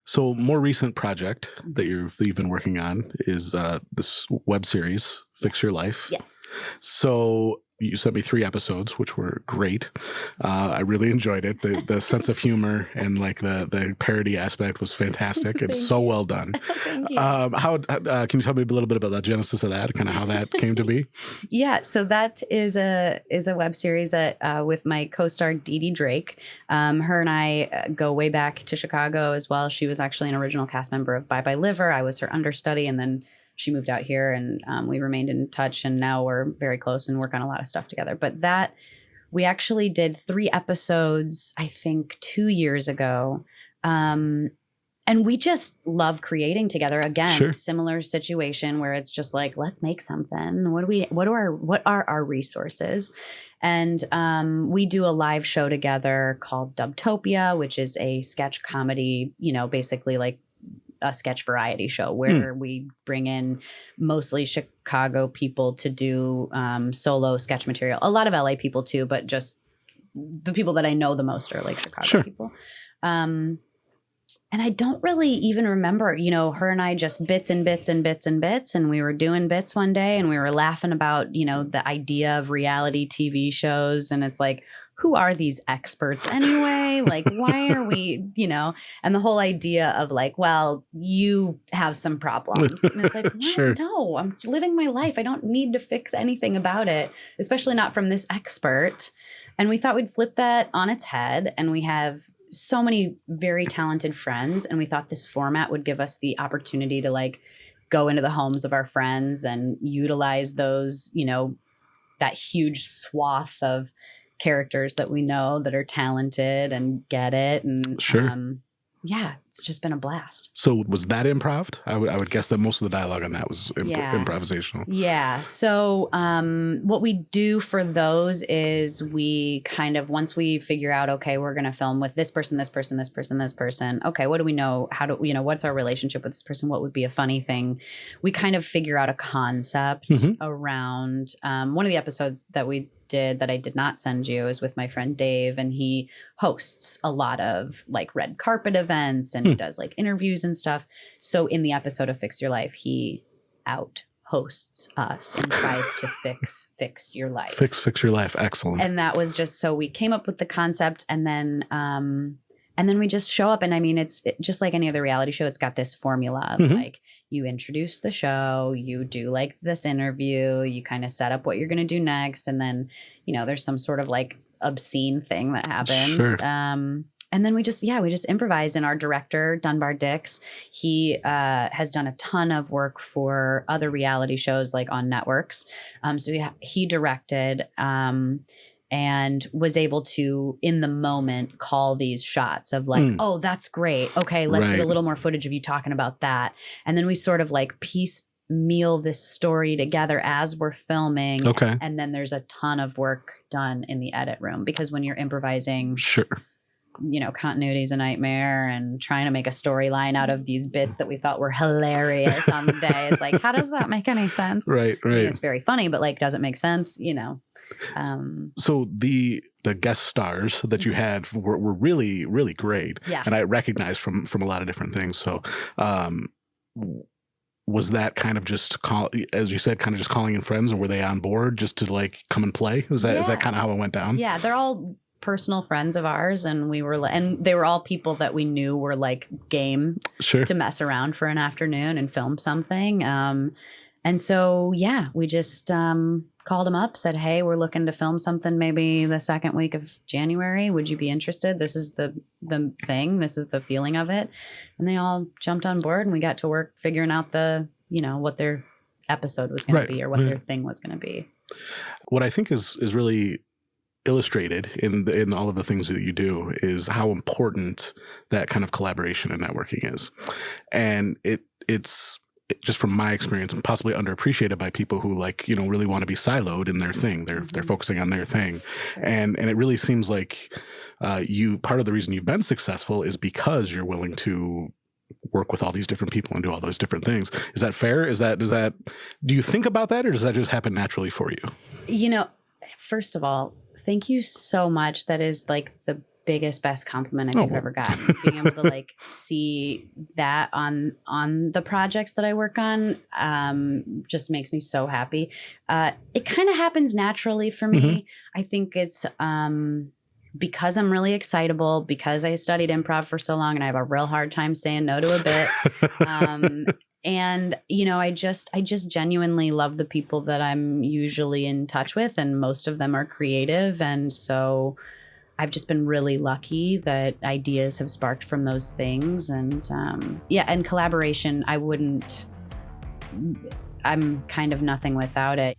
So, more recent project that you've been working on is this web series, Fix Your Life. Yes. So you sent me 3 episodes, which were great. I really enjoyed it. The sense of humor and like the parody aspect was fantastic. It's so well done. Thank you. How can you tell me a little bit about the genesis of that, kind of how that came to be? Yeah, so that is a web series that with my co-star Dee Dee Drake. Her and I go way back to Chicago as well. She was actually an original cast member of Bye Bye Liver. I was her understudy, and then she moved out here, and we remained in touch, and now we're very close and work on a lot of stuff together. But that we actually did 3 episodes, I think 2 years ago. And we just love creating together. Again, Sure. Similar situation where it's just like, let's make something. What are our resources? And we do a live show together called Dubtopia, which is a sketch comedy, basically like a sketch variety show where we bring in mostly Chicago people to do solo sketch material. A lot of LA people too, but just the people that I know the most are like Chicago people. And I don't really even remember, her and I just bits and bits and bits and bits. And we were doing bits one day and we were laughing about, the idea of reality TV shows. And it's like, who are these experts anyway? Like, why are we, and the whole idea of like, well, you have some problems. And it's like, Sure. No, I'm living my life. I don't need to fix anything about it, especially not from this expert. And we thought we'd flip that on its head. And we have so many very talented friends, and we thought this format would give us the opportunity to like go into the homes of our friends and utilize those, that huge swath of characters that we know that are talented and get it. And Sure. Yeah, it's just been a blast. So was that improv? I would guess that most of the dialogue on that was improvisational. Yeah. So what we do for those is we kind of, once we figure out, okay, we're going to film with this person, this person, this person, this person. Okay, what do we know? How do what's our relationship with this person? What would be a funny thing? We kind of figure out a concept around one of the episodes that we did that I did not send you is with my friend Dave, and he hosts a lot of like red carpet events and he does like interviews and stuff. So in the episode of Fix Your Life, he out hosts us and tries to fix your life. Fix your life. Excellent. And that was just, so we came up with the concept, and then we just show up. And I mean, it's just like any other reality show. It's got this formula of like, you introduce the show, you do like this interview, you kind of set up what you're going to do next. And then, there's some sort of like obscene thing that happens. Sure. And then we just improvise. And our director, Dunbar Dix, he has done a ton of work for other reality shows like on networks. So he directed and was able to, in the moment, call these shots of like, oh, that's great. Okay, let's get a little more footage of you talking about that. And then we sort of like piecemeal this story together as we're filming. Okay. And then there's a ton of work done in the edit room, because when you're improvising, sure, continuity is a nightmare, and trying to make a storyline out of these bits that we thought were hilarious on the day. It's like, how does that make any sense? Right. I mean, it's very funny, but like, does it make sense? So the guest stars that you had were really, really great. Yeah. And I recognized from a lot of different things. So, was that kind of just as you said, kind of just calling in friends, and were they on board just to like come and play? Is that kind of how it went down? Yeah. They're all personal friends of ours, and and they were all people that we knew were like game to mess around for an afternoon and film something. And so, we just called them up, said, hey, we're looking to film something maybe the second week of January. Would you be interested? This is the thing. This is the feeling of it. And they all jumped on board, and we got to work figuring out what their episode was going to be, or what their thing was going to be. What I think is really illustrated in all of the things that you do is how important that kind of collaboration and networking is. And it's just from my experience, possibly underappreciated by people who really want to be siloed in their thing. They're focusing on their thing. Sure. And it really seems like part of the reason you've been successful is because you're willing to work with all these different people and do all those different things. Is that fair? Do you think about that, or does that just happen naturally for you? First of all, thank you so much. That is like the biggest, best compliment I think I've ever gotten. Being able to like see that on the projects that I work on just makes me so happy. It kind of happens naturally for me. I think it's because I'm really excitable, because I studied improv for so long and I have a real hard time saying no to a bit. And, you know, I just genuinely love the people that I'm usually in touch with, and most of them are creative. And so I've just been really lucky that ideas have sparked from those things. And and collaboration, I'm kind of nothing without it.